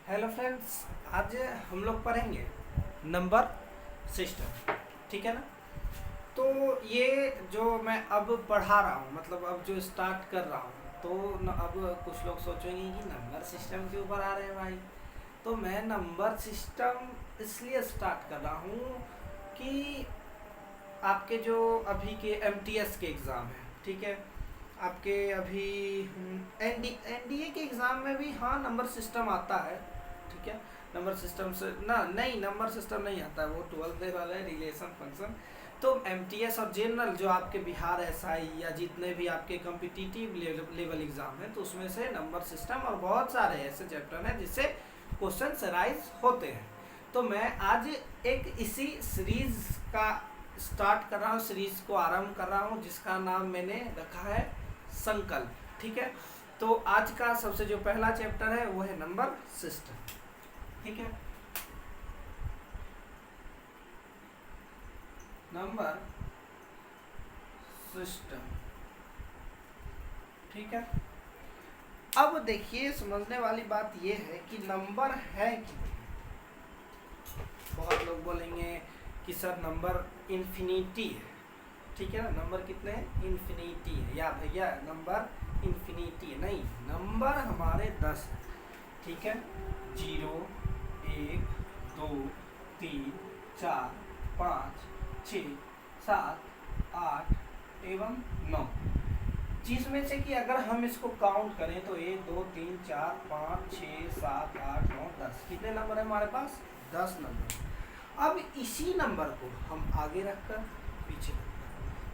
Hello friends, आज हम लोग पढ़ेंगे नंबर सिस्टम। ठीक है ना। तो ये जो मैं अब पढ़ा रहा हूँ, मतलब अब जो स्टार्ट कर रहा हूँ, तो अब कुछ लोग सोचेंगे कि नंबर सिस्टम के ऊपर आ रहे हैं भाई। तो मैं नंबर सिस्टम इसलिए स्टार्ट कर रहा हूँ कि आपके जो अभी के एमटीएस के एग्ज़ाम हैं, ठीक है, आपके अभी एनडीए के एग्ज़ाम में भी हाँ नंबर सिस्टम आता है। ठीक है, नंबर सिस्टम से ना, नहीं नंबर सिस्टम नहीं आता है, वो 12th वाला है रिलेशन फंक्शन। तो एमटीएस और जनरल जो आपके बिहार एसआई या जितने भी आपके कॉम्पिटिटिव लेवल एग्ज़ाम हैं, तो उसमें से नंबर सिस्टम और बहुत सारे ऐसे चैप्टर हैं जिससे क्वेश्चन अराइज होते हैं। तो मैं आज एक इसी सीरीज का स्टार्ट कर रहा हूँ, सीरीज को आरंभ कर रहा हूँ, जिसका नाम मैंने रखा है संकल्प। ठीक है, तो आज का सबसे जो पहला चैप्टर है वो है नंबर सिस्टम। ठीक है, नंबर सिस्टम। ठीक है, अब देखिए समझने वाली बात ये है कि नंबर है कितने। बहुत लोग बोलेंगे कि सर नंबर इन्फिनिटी है। ठीक है ना, नंबर कितने हैं? इन्फिनिटी है। या भैया नंबर इन्फिनिटी है, नहीं, नंबर हमारे 10 है। ठीक है, 0 1 2 3 4 5 6 7 8 एवं 9, जिसमें से कि अगर हम इसको काउंट करें तो 1 2 3 4 5 6 7 8 9 10, कितने नंबर है हमारे पास? 10 नंबर। अब इसी नंबर को हम आगे रखकर पीछे रखकर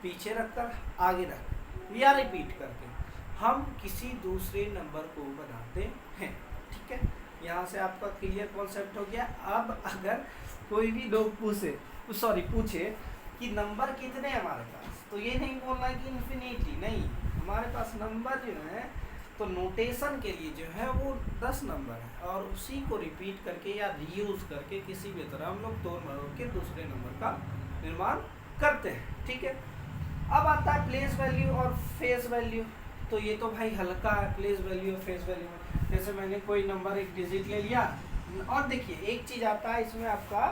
पीछे रखकर आगे रख या रिपीट करके हम किसी दूसरे नंबर को बनाते हैं। ठीक है, यहाँ से आपका क्लियर कॉन्सेप्ट हो गया। अब अगर कोई भी लोग पूछे कि नंबर कितने हैं हमारे पास, तो ये नहीं बोलना कि इन्फिनिटी, नहीं, हमारे पास नंबर जो है, तो नोटेशन के लिए जो है वो 10 नंबर है, और उसी को रिपीट करके या रीयूज करके किसी भी तरह हम लोग तोड़ मरोड़ के दूसरे नंबर का निर्माण करते हैं। ठीक है, अब आता है प्लेस वैल्यू और फेस वैल्यू। तो ये तो भाई हल्का है, प्लेस वैल्यू और फेस वैल्यू में। जैसे मैंने कोई नंबर एक डिजिट ले लिया, और देखिए एक चीज़ आता है इसमें आपका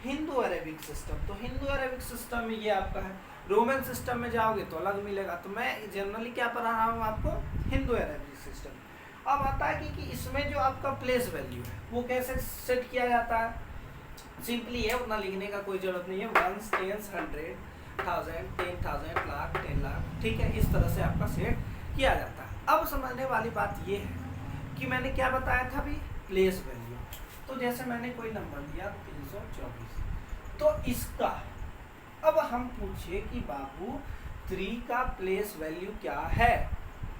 हिंदू अरेबिक सिस्टम। तो हिंदू अरेबिक सिस्टम में ये आपका है, रोमन सिस्टम में जाओगे तो अलग मिलेगा। तो मैं जनरली क्या पढ़ा रहा हूँ आपको? Hindu Arabic system. अब आता है कि इसमें जो आपका प्लेस वैल्यू है वो कैसे सेट किया जाता है? सिंपली है, उतना लिखने का कोई जरूरत नहीं है। 1 10 100 1000 10,000 लाख 10 लाख, ठीक है, इस तरह से आपका सेट किया जाता है। अब समझने वाली बात ये है कि मैंने क्या बताया था अभी? Place value. तो जैसे मैंने कोई नंबर दिया 324, तो इसका अब हम पूछे कि बाबू 3 का प्लेस वैल्यू क्या है?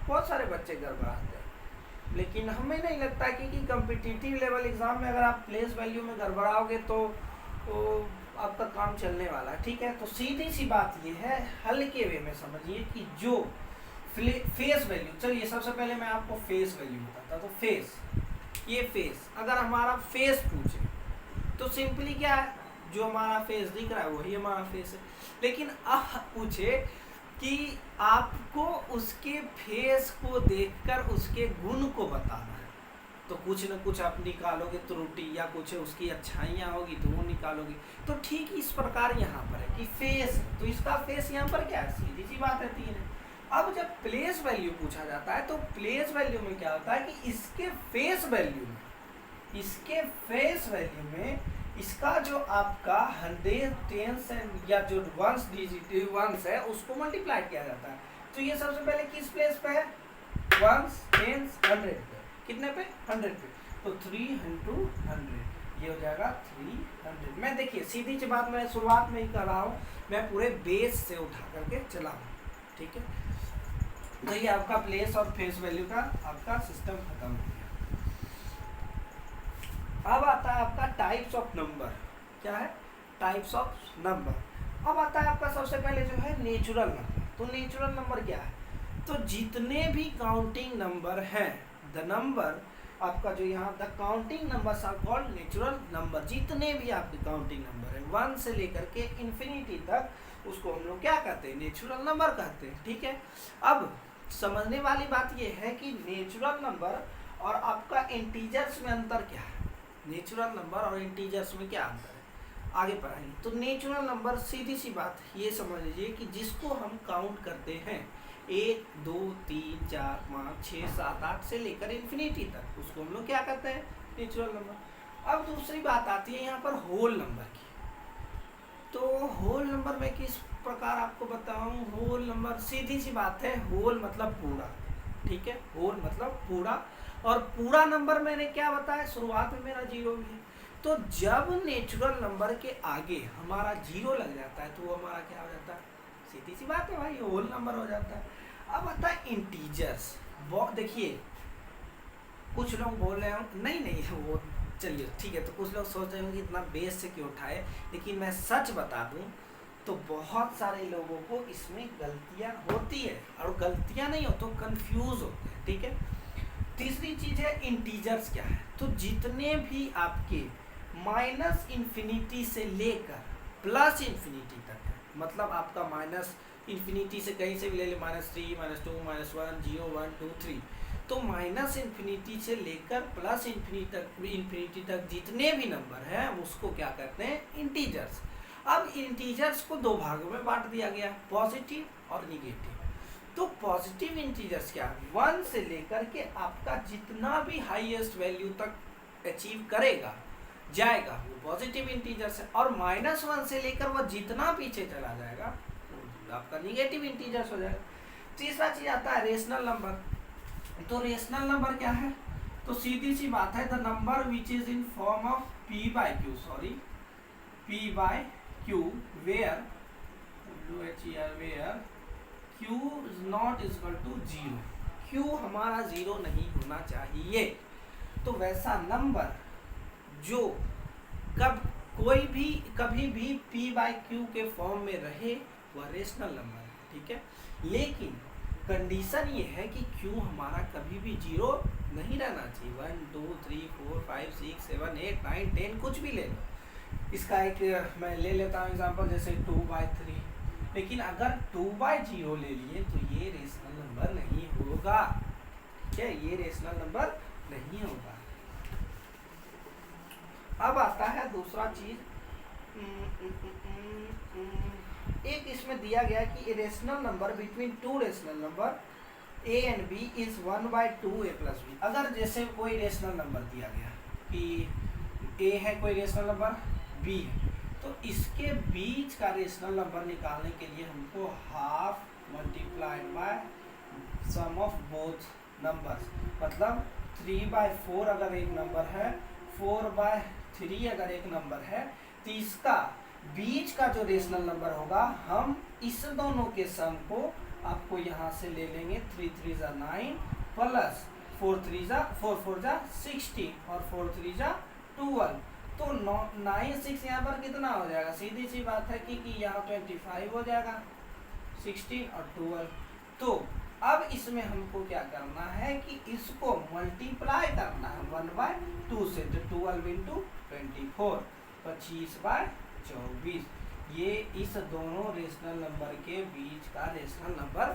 बहुत सारे बच्चे गड़बड़ाते हैं, लेकिन हमें नहीं लगता कि कॉम्पिटिटिव लेवल एग्जाम में अगर आप प्लेस वैल्यू में गड़बड़ाओगे तो आपका काम चलने वाला है। ठीक है, तो सीधी सी बात ये है, हल्के वे में समझिए कि जो फेस वैल्यू, चलिए सबसे पहले मैं आपको फेस वैल्यू बताता। तो फेस, ये फेस, अगर हमारा फेस पूछे तो सिंपली क्या है, जो हमारा फेस दिख रहा है वही हमारा फेस है। लेकिन अब पूछे कि आपको उसके फेस को देखकर उसके गुण को बताना है, तो कुछ न कुछ आप निकालोगे त्रुटि, या कुछ उसकी अच्छाइयाँ होगी तो वो निकालोगे। तो ठीक इस प्रकार यहाँ पर है कि फेस, तो इसका फेस यहाँ पर क्या है? सीधी सी बात है 3 है। अब जब प्लेस वैल्यू पूछा जाता है तो प्लेस वैल्यू में क्या होता है कि इसके फेस वैल्यू में इसका जो आपका 100 टेंस या जो वंस डिजिट वंस है उसको मल्टीप्लाई किया जाता है। तो ये सबसे पहले किस प्लेस पे है? वंस टेंस 100 पे। कितने पे? 100 पे। तो 3 into 100, ये हो जाएगा 300। मैं देखिए सीधी सी बात मैं शुरुआत में ही कर रहा हूँ, मैं पूरे बेस से उठा करके चला हूँ। ठीक है, तो ये आपका प्लेस और फेस वैल्यू का आपका सिस्टम खत्म हो गया। अब आता है आपका टाइप्स ऑफ नंबर। क्या है? Types of number. अब आता है आपका सबसे पहले जो है नेचुरल नंबर। तो नेचुरल नंबर क्या है? तो जितने भी काउंटिंग नंबर हैं, द नंबर आपका जो यहाँ the counting numbers are called natural number. जितने भी आपके काउंटिंग नंबर हैं 1 से लेकर के इन्फिनिटी तक, उसको हम लोग क्या कहते हैं? नेचुरल नंबर कहते हैं। ठीक है, अब समझने वाली बात यह है कि नेचुरल नंबर और आपका इंटीजर्स में अंतर क्या है, नेचुरल नंबर और इंटीजर्स में क्या अंतर है आगे पढ़ाएंगे। तो नेचुरल नंबर सीधी सी बात ये समझ लीजिए कि जिसको हम काउंट करते हैं 1 2 3 4 5 6 7 8 से लेकर इन्फिनिटी तक, उसको हम लोग क्या कहते हैं, नेचुरल नंबर। अब दूसरी बात आती है यहाँ पर होल नंबर की। तो होल नंबर में किस प्रकार आपको बताऊं, होल नंबर सीधी सी बात है, होल मतलब पूरा, ठीक है, होल मतलब पूरा। और पूरा नंबर मैंने क्या बताया, शुरुआत में मेरा 0 भी है, तो जब नेचुरल नंबर के आगे हमारा 0 लग जाता है तो वो हमारा क्या हो जाता है, सीधी सी बात है भाई, होल नंबर हो जाता है। अब आता है इंटीजर्स। देखिए कुछ लोग बोल रहे हो नहीं वो चलिए ठीक है, तो कुछ लोग सोच रहे होंगे इतना बेस से क्यों उठाए, लेकिन मैं सच बता दूं तो बहुत सारे लोगों को इसमें गलतियां होती है, और गलतियां नहीं हो तो कंफ्यूज होते हैं, ठीक है। तीसरी चीज है इंटीजर्स क्या है, तो जितने भी आपके माइनस इन्फिनिटी से लेकर प्लस इन्फिनिटी तक है, मतलब आपका माइनस इन्फिनिटी से कहीं से भी ले ले, -3 -2 -1 0 1 2 3, तो माइनस इन्फिनिटी से लेकर प्लस इन्फिनिटी तक जितने भी नंबर हैं उसको क्या कहते हैं, इंटीजर्स। अब इंटीजर्स को दो भागों में बांट दिया गया, पॉजिटिव और निगेटिव। तो पॉजिटिव इंटीजर्स क्या है, 1 से लेकर के आपका जितना भी हाईएस्ट वैल्यू तक अचीव करेगा जाएगा वो पॉजिटिव इंटीजर्स है, और -1 से लेकर वह जितना पीछे चला जाएगा वो आपका निगेटिव इंटीजर्स हो जाएगा। तीसरा चीज आता है रेशनल नंबर। तो रेशनल नंबर क्या है, तो सीधी सी बात है, the number which is in form of p by q where q is not equal to 0, q हमारा 0 नहीं होना चाहिए। तो वैसा नंबर जो कभी भी p by q के फॉर्म में रहे वह रेशनल नंबर है, ठीक है। लेकिन कंडीशन ये है कि q हमारा कभी भी 0 नहीं रहना चाहिए, 1 2 3 4 5 6 7 8 9 10 कुछ भी ले लो। इसका एक मैं ले लेता हूँ एग्जांपल, जैसे 2/3, लेकिन अगर 2/0 ले लिए तो ये रेशनल नंबर नहीं होगा, ठीक है, ये रेशनल नंबर नहीं होगा। अब आता है दूसरा चीज, एक इसमें दिया गया कि rational number between two rational number a and b is 1/2a + b। अगर जैसे कोई रेशनल नंबर दिया गया कि a है कोई रेशनल नंबर, b है, तो इसके बीच का रेशनल नंबर निकालने के लिए हमको half multiplied by sum of both numbers, मतलब 3/4 अगर एक नंबर है, 4/3 अगर एक नंबर है, तो इसका बीच का जो रेशनल नंबर होगा हम इस दोनों के सम को आपको यहाँ से ले लेंगे, 3 3 जा 9 प्लस 4 4 जा 16 और 4 3 जा 12, तो 9 6 यहाँ पर कितना हो जाएगा, सीधी सी बात है कि यहाँ 25 हो जाएगा, 16 और 12। तो अब इसमें हमको क्या करना है कि इसको मल्टीप्लाई करना है 1/2 से, तो 12 × 24 25/24, ये इस दोनों रेशनल नंबर के बीच का रेशनल नंबर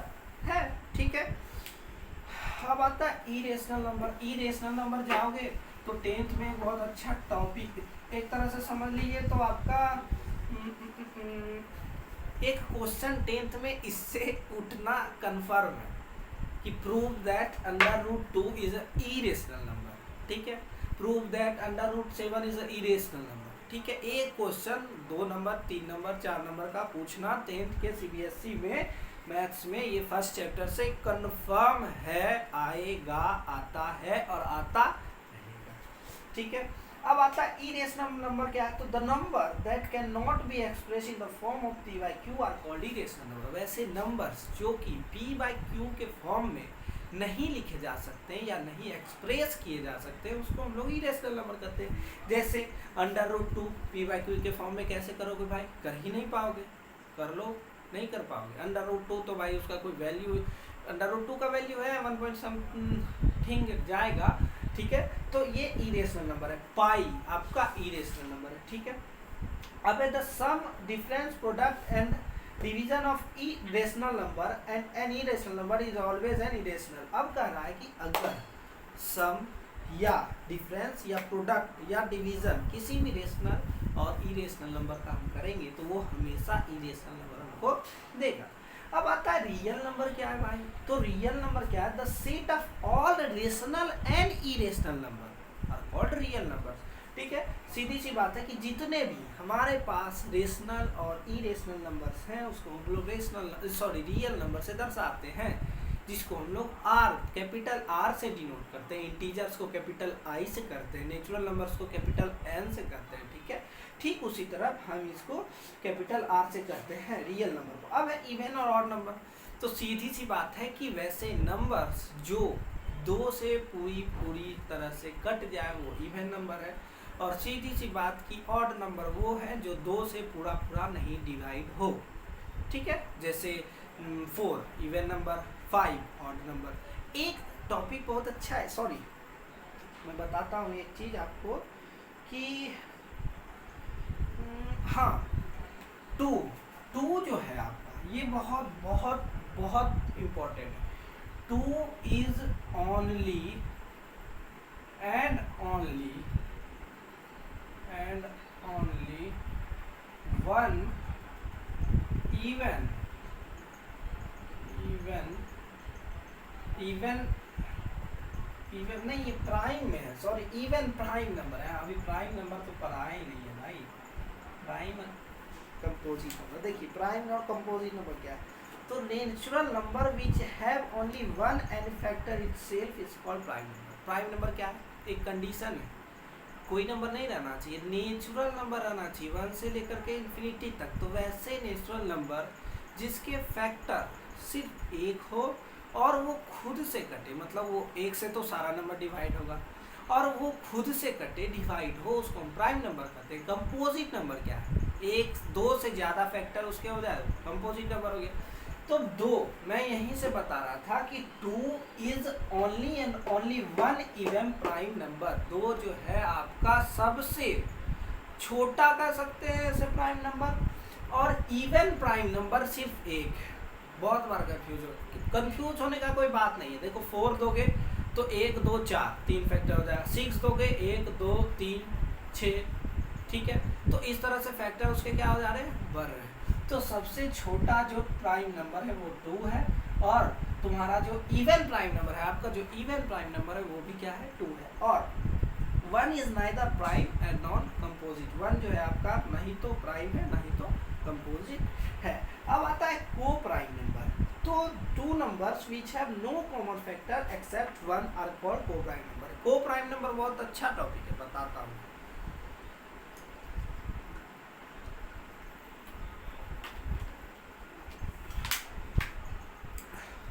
है, ठीक है। अब आता है इरेशनल नंबर। इरेशनल नंबर जाओगे तो 10th में बहुत अच्छा टॉपिक एक तरह से समझ लीजिए, तो आपका एक क्वेश्चन 10th में इससे उठना कन्फर्म है कि prove that √2 is a irrational number, ठीक है, prove that √7 is a irrational number, ठीक है। एक क्वेश्चन 2 नंबर 3 नंबर 4 नंबर का पूछना 10th के CBSE में मैथ्स में, ये फर्स्ट चैप्टर से कंफर्म है, आएगा, आता है और आता रहेगा, ठीक है। अब आता है इरेशनल नंबर क्या है, तो the number that can not be express in the form of p by q are called irrational number. वैसे नंबर्स जो कि p by q के फॉर्म में नहीं लिखे जा सकते हैं या नहीं एक्सप्रेस किए जा सकते हैं उसको हम लोग इरेशनल नंबर कहते हैं। जैसे √2 p by q के फॉर्म में कैसे करोगे भाई, कर ही नहीं पाओगे, कर लो नहीं कर पाओगे। √2 तो भाई उसका कोई वैल्यू, √2 का वैल्यू है 1 पॉइंट समथिंग जाएगा, ठीक है, तो ये इरेशनल नंबर है। पाई आपका इरेशनल नंबर है, ठीक है। अब the sum difference product and division of irrational number and an irrational number is always an irrational. अब कह रहा है कि अगर सम या डिफरेंस या प्रोडक्ट या डिवीजन किसी भी रेशनल और इरेशनल नंबर का हम करेंगे तो वो हमेशा इरेशनल नंबर हमको देगा। अब आता है रियल नंबर क्या है भाई, तो रियल नंबर क्या है, the set of all rational and irrational number are called real number. ठीक है, सीधी सी बात है कि जितने भी हमारे पास रेशनल और इरेशनल नंबर्स हैं उसको हम लोग रियल नंबर से दर्शाते हैं, जिसको हम लोग आर कैपिटल आर से डिनोट करते हैं, इंटीजर्स को कैपिटल आई से करते हैं, नेचुरल नंबर्स को कैपिटल एन से करते हैं। ठीक है, ठीक उसी तरह हम इसको कैपिटल आर से करते हैं रियल नंबर को। अब है इवन और ऑड नंबर, तो सीधी सी बात है कि वैसे नंबर्स जो 2 से पूरी तरह से कट जाए वो इवन नंबर है, और सीधी सी बात की ऑड नंबर वो है जो 2 से पूरा नहीं डिवाइड हो। ठीक है, जैसे 4 इवन नंबर, 5 ऑड नंबर। एक टॉपिक बहुत अच्छा है, सॉरी मैं बताता हूँ एक चीज़ आपको कि हाँ, टू जो है आपका ये बहुत बहुत बहुत इम्पोर्टेंट है। 2 is only and only 1 even नहीं, ये प्राइम में है, सॉरी इवन प्राइम नंबर है। अभी प्राइम नंबर तो पढ़ा ही नहीं है भाई, प्राइम कंपोजिट नंबर। देखिए प्राइम और कंपोजिट नंबर क्या है, तो natural number which have only 1 and factor itself is called prime number. Prime number क्या है, एक कंडीशन है, कोई नंबर नहीं रहना चाहिए, नेचुरल नंबर रहना चाहिए 1 से लेकर के इन्फिनिटी तक। तो वैसे नेचुरल नंबर जिसके फैक्टर सिर्फ 1 हो और वो खुद से कटे, मतलब वो 1 से तो सारा नंबर डिवाइड होगा, और वो खुद से कटे डिवाइड हो, उसको हम प्राइम नंबर कहते हैं। कंपोजिट नंबर क्या है, 1-2 से ज़्यादा फैक्टर उसके हो जाए कंपोजिट नंबर हो गया। तो 2 मैं यहीं से बता रहा था कि 2 is only and only 1 even prime number. 2 जो है आपका सबसे छोटा कह सकते हैं ऐसे प्राइम नंबर, और इवन प्राइम नंबर सिर्फ 1 है। बहुत बार कंफ्यूज होने का कोई बात नहीं है। देखो 4 दोगे तो 1 2 4 3 फैक्टर हो जाएगा, 6 दोगे 1 2 3 6। ठीक है, तो इस तरह से फैक्टर उसके क्या हो जा रहे हैं, बढ़ रहे हैं। तो सबसे छोटा जो प्राइम नंबर है वो 2 है, और तुम्हारा जो इवन प्राइम नंबर है, आपका जो इवन प्राइम नंबर है वो भी क्या है, 2 है। और 1 is neither prime and non composite. 1 जो है आपका नहीं तो प्राइम है नहीं तो कंपोजिट है। अब आता है को प्राइम नंबर, तो 2 numbers which have no common factor except 1 are called coprime number. Coprime number बहुत अच्छा टॉपिक है, बताता हूँ।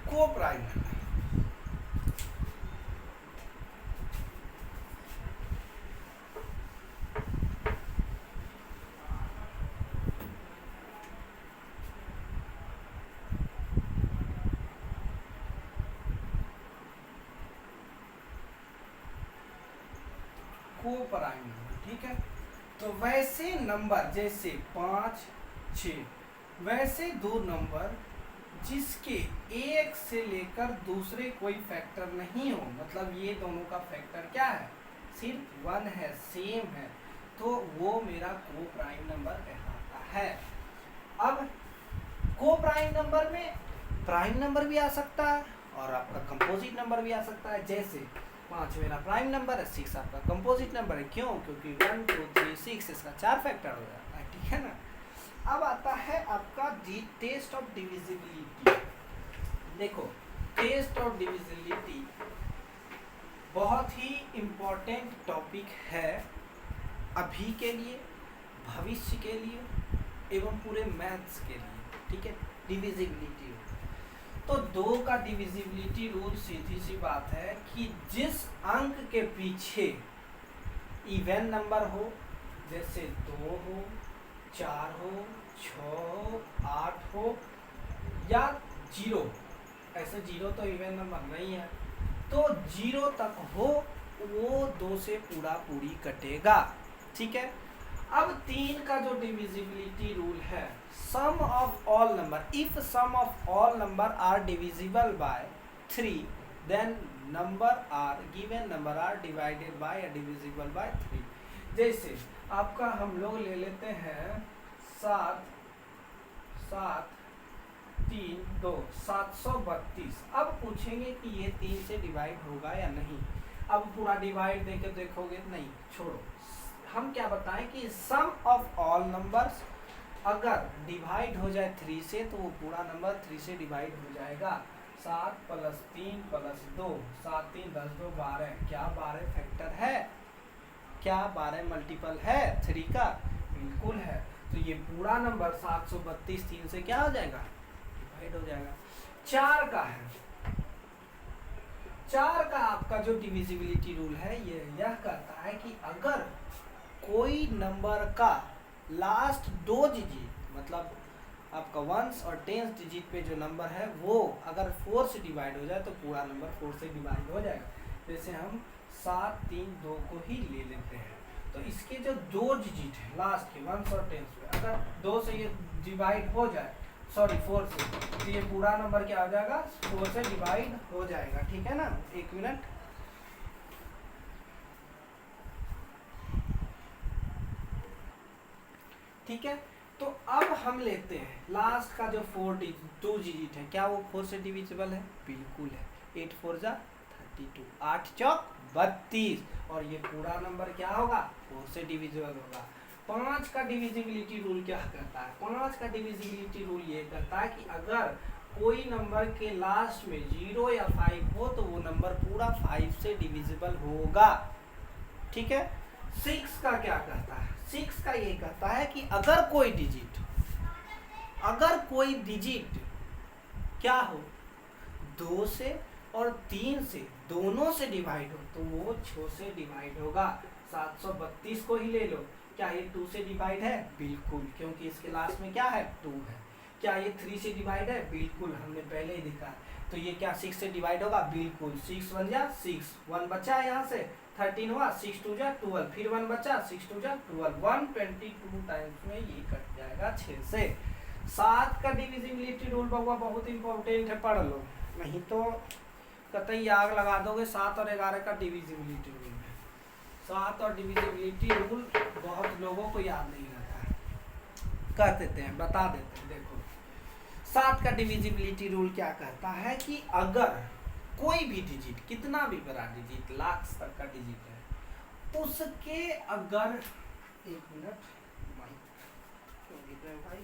Coprime number coprime number. ठीक है, तो वैसे नंबर जैसे 5 6, वैसे 2 नंबर जिसके एक से लेकर दूसरे कोई फैक्टर नहीं हो, मतलब ये दोनों का फैक्टर क्या है, सिर्फ 1 है, सेम है, तो वो मेरा को प्राइम नंबर कहलाता है। अब को प्राइम नंबर में प्राइम नंबर भी आ सकता है और आपका कंपोजिट नंबर भी आ सकता है। जैसे 5 मेरा प्राइम नंबर है, 6 आपका कंपोजिट नंबर है। क्यों, क्योंकि 1 2 3 6 इसका 4 फैक्टर हो जाता है। ठीक है ना। अब आता है आपका टेस्ट ऑफ डिविजिबिलिटी। देखो टेस्ट ऑफ डिविजिबिलिटी बहुत ही इम्पोर्टेंट टॉपिक है अभी के लिए, भविष्य के लिए एवं पूरे मैथ्स के लिए। ठीक है, डिविजिबिलिटी। तो 2 का डिविजिबिलिटी रूल सीधी सी बात है कि जिस अंक के पीछे इवन नंबर हो, जैसे 2 हो 4 हो 6 हो 8 हो या 0, ऐसे 0 तो इवन नंबर नहीं है, तो 0 तक हो वो 2 से पूरी कटेगा। ठीक है, अब 3 का जो डिविजिबिलिटी रूल है, sum of all number, if sum of all number are divisible by 3 then number are given number are divided by या डिविजिबल बाय 3। जैसे आपका हम लोग ले लेते हैं 7 7 3 2 732। अब पूछेंगे कि ये 3 से डिवाइड होगा या नहीं। अब पूरा डिवाइड देके देखोगे नहीं, छोड़ो। हम क्या बताएं कि सम ऑफ ऑल नंबर्स अगर डिवाइड हो जाए 3 से तो वो पूरा नंबर 3 से डिवाइड हो जाएगा। 7 + 3 + 2 7 3 10 2 12। क्या 12 फैक्टर है? क्या 12 मल्टीपल है 3 का? बिल्कुल है। तो ये पूरा नंबर 732 3 से क्या हो जाएगा? डिवाइड हो जाएगा। 4 का है, 4 का आपका जो डिविजिबिलिटी रूल है ये यह कहता है कि अगर कोई नंबर का लास्ट 2 डिजिट मतलब आपका वंस और टेंस डिजिट पे जो नंबर है वो अगर 4 से डिवाइड हो जाए तो पूरा नंबर 4 से डिवाइड हो जाएगा। जैसे हम 7 3 2 को ही ले लेते हैं। तो इसके जो 2 डिजिट है लास्ट के वंस और टेंस पे अगर 2 से ये डिवाइड हो जाए, सॉरी 4 से, तो ये पूरा नंबर क्या हो जाएगा? 4 से डिवाइड हो जाएगा। ठीक है ना? एक मिनट। ठीक है, तो अब हम लेते हैं लास्ट का जो 2 डिजिट है, क्या वो 4 से डिविजिबल है? बिल्कुल है। 8 4 जा 32, 8 चौक 32, और ये पूरा नंबर क्या होगा? 4 से डिविजिबल होगा। 5 का डिविजिबिलिटी रूल क्या कहता है? 5 का डिविजिबिलिटी रूल ये कहता है कि अगर कोई नंबर के लास्ट में 0 या 5 हो तो वो नंबर पूरा 5 से डिविजिबल होगा। ठीक है। 6 का क्या कहता है? 6 का ये कहता है कि अगर कोई डिजिट क्या हो 2 से और 3 से दोनों से डिवाइड हो तो वो 6 से डिवाइड होगा। 732 को ही ले लो, क्या ये 2 से डिवाइड है? बिल्कुल, क्योंकि इसके लास्ट में क्या है? 2 है। क्या ये 3 से डिवाइड है? बिल्कुल, हमने पहले ही देखा। तो ये क्या 6 से डिवाइड होगा? बिल्कुल। 6 1 जा 6, 1 बचा है यहाँ से, 13 हुआ, 6 2 जा 12, फिर 1 बचा, 6 2 जा 12, 122 टाइम्स में ये कट जाएगा 6 से। 7 का डिविजिबिलिटी रूल बउआ बहुत इंपॉर्टेंट है, पढ़ लो, नहीं तो कतई आग लगा दोगे 7 और 11 का डिविजिबिलिटी रूल में। 7 और डिविजिबिलिटी रूल बहुत लोगों को याद नहीं रहता है, कर देते हैं, बता देते हैं। देखो 7 का डिविजिबिलिटी रूल क्या कहता है कि अगर कोई भी डिजिट, कितना भी बड़ा डिजिट, लाख तक का डिजिट है, उसके अगर, एक मिनट भाई,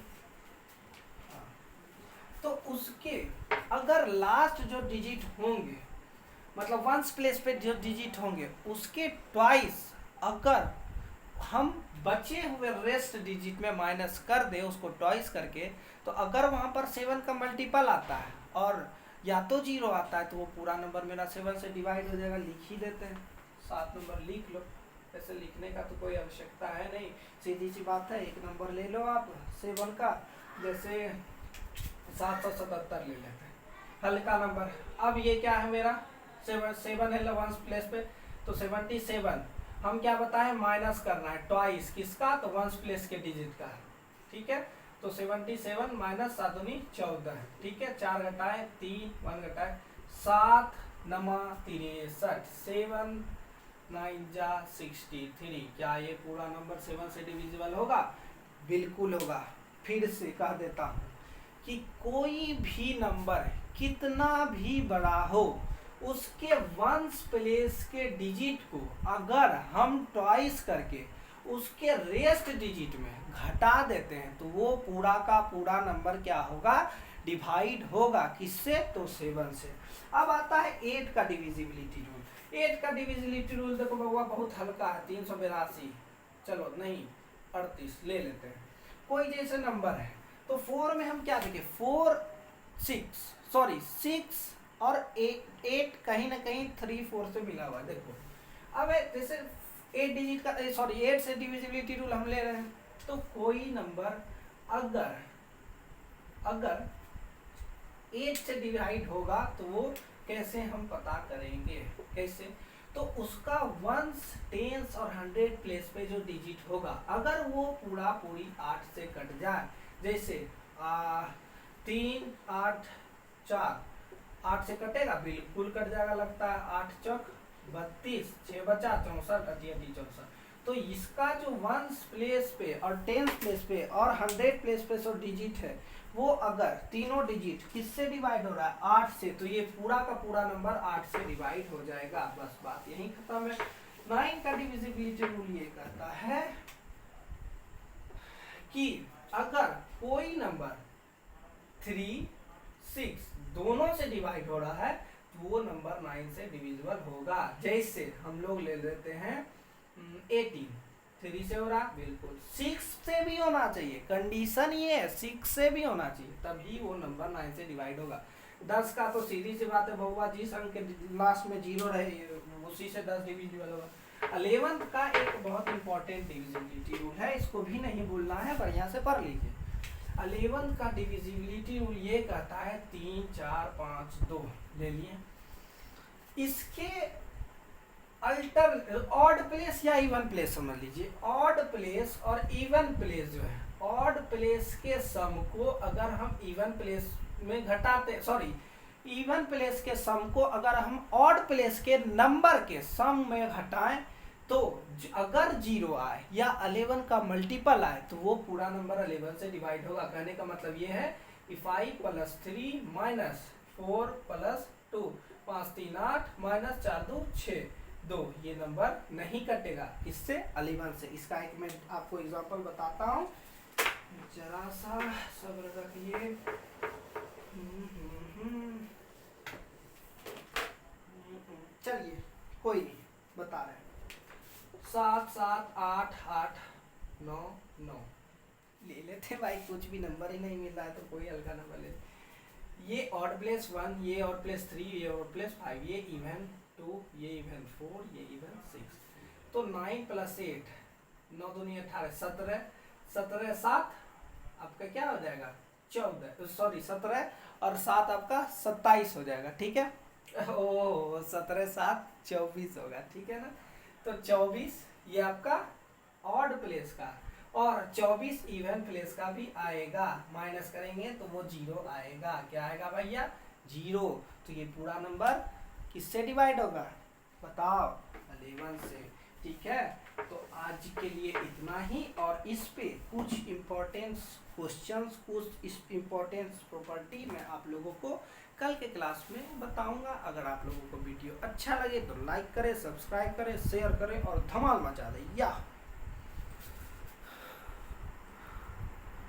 तो उसके अगर लास्ट जो डिजिट होंगे, मतलब वंस प्लेस पे जो डिजिट होंगे उसके ट्वाइस अगर हम बचे हुए रेस्ट डिजिट में माइनस कर दे उसको ट्वाइस करके, तो अगर वहां पर 7 का मल्टीपल आता है और या तो 0 आता है तो वो पूरा नंबर मेरा 7 से डिवाइड हो जाएगा। लिख ही देते हैं, 7 नंबर लिख लो। ऐसे लिखने का तो कोई आवश्यकता है नहीं, सीधी सी बात है। एक नंबर ले लो आप 7 का, जैसे 777 ले लेते हैं, हल्का नंबर। अब ये क्या है मेरा 7 है वंस प्लेस पे, तो 77 हम क्या बताएं माइनस करना है ट्वाइस किसका? तो वंस प्लेस के डिजिट का। ठीक है, तो 77 माइनस 7 दूनी 14। ठीक है, 4 घटाए 3, 1 घटाए 7 नमा 63, 7 9 जा 63। क्या ये पूरा नंबर 7 से डिविजिबल होगा? बिल्कुल होगा। फिर से कह देता हूँ कि कोई भी नंबर कितना भी बड़ा हो उसके वंस प्लेस के डिजिट को अगर हम ट्वाइस करके उसके रेस्ट डिजिट में घटा देते हैं तो वो पूरा का पूरा नंबर क्या होगा? डिवाइड होगा। किससे? तो 7 से। अब आता है 8 का डिविजिबिलिटी रूल। 8 का डिविजिबिलिटी रूल देखो बउआ बहुत हल्का है, 382, चलो नहीं 38 ले लेते हैं। कोई जैसे नंबर है तो 4 में हम क्या देखें, 6 और 8 कहीं ना कहीं 3 4 से मिला हुआ है। देखो अब जैसे 8 डिजिट का, सॉरी 8 से डिविजिबिलिटी रूल हम ले रहे हैं, तो कोई नंबर अगर 8 से डिवाइड होगा तो वो कैसे हम पता करेंगे? कैसे? तो उसका वंस, टेंस और 100 प्लेस पे जो डिजिट होगा अगर वो पूरी 8 से कट जाए, जैसे 3 8 4, 8 से कटेगा, बिल्कुल कट जाएगा लगता है। 8 चौक 32, 6 बचा 64, 64। तो इसका जो वंस प्लेस पे और टेंस प्लेस पे और 100 प्लेस पे जो डिजिट है, वो अगर तीनों डिजिट किससे डिवाइड हो रहा है, 8 से, तो ये पूरा का पूरा नंबर 8 से डिवाइड हो जाएगा। बस बात यही खत्म है। 9 का डिविजिबिलिटी रूल ये कहता है कि अगर कोई नंबर 3, 6 दोनों से डिवाइड हो रहा है तो वो नंबर 9 से डिविजिबल होगा। जैसे हम लोग ले लेते हैं 18, 3 से हो रहा, बिल्कुल 6 से भी होना चाहिए, कंडीशन ये है 6 से भी होना चाहिए, तभी वो नंबर 9 से डिवाइड होगा। 10 का तो सीधी सी बात है बहुआ, जिस अंक के लास्ट में 0 रहे उसी से 10 डिविजिबल होगा। 11 का एक बहुत इंपॉर्टेंट डिविजिबिलिटी रूल है, इसको भी नहीं भूलना है, बढ़िया से पढ़ लीजिए। 11 का डिविजिबिलिटी रूल ये कहता है 3, 4, 5, 2 ले लिए, इसके अल्टर ऑड प्लेस या इवन प्लेस समझ लीजिए। ऑड प्लेस और इवन प्लेस जो है, ऑड प्लेस के सम को अगर हम इवन प्लेस में घटाते, सॉरी इवन प्लेस के सम को अगर हम ऑड प्लेस के नंबर के सम में घटाएं तो अगर 0 आए या 11 का मल्टीपल आए तो वो पूरा नंबर 11 से डिवाइड होगा। कहने का मतलब ये है कि 5 + 3 - 4 + 2, 5 × 3 = 8 - 4 × 2 = 6, 2, ये नंबर नहीं कटेगा इससे 11 से। इसका एक मैं आपको एग्जांपल बताता हूँ, जरा सा सब्र रखिए। चलिए कोई नहीं, बता रहे हैं। 7, 7, 8, 8, 9, 9 ले लेते भाई, कुछ भी नंबर ही नहीं मिल रहा है तो कोई हल्का नंबर ले। ये ऑड प्लेस 1, ये ऑड प्लेस 3, ये ऑड प्लेस 5, ये इवन 2, ये इवन 4, ये इवन 6। तो 9 + 8, 9 दूनी 18, 17, 17 7 आपका क्या हो जाएगा 14, सॉरी 17 और 7 आपका 27 हो जाएगा, ठीक है। ओह 17 7 24 होगा, ठीक है ना। तो 24 ये आपका ऑड प्लेस का और 24 इवन प्लेस का भी आएगा, माइनस करेंगे तो वो 0 आएगा। क्या आएगा भैया 0। तो ये पूरा नंबर किससे डिवाइड होगा बताओ 11 से, ठीक है। तो आज के लिए इतना ही, और इस पे कुछ इम्पोर्टेंस क्वेश्चंस, कुछ इम्पोर्टेंस प्रॉपर्टी मैं आप लोगों को कल के क्लास में बताऊंगा। अगर आप लोगों को वीडियो अच्छा लगे तो लाइक करें, सब्सक्राइब करें, शेयर करें और धमाल मचा दें। या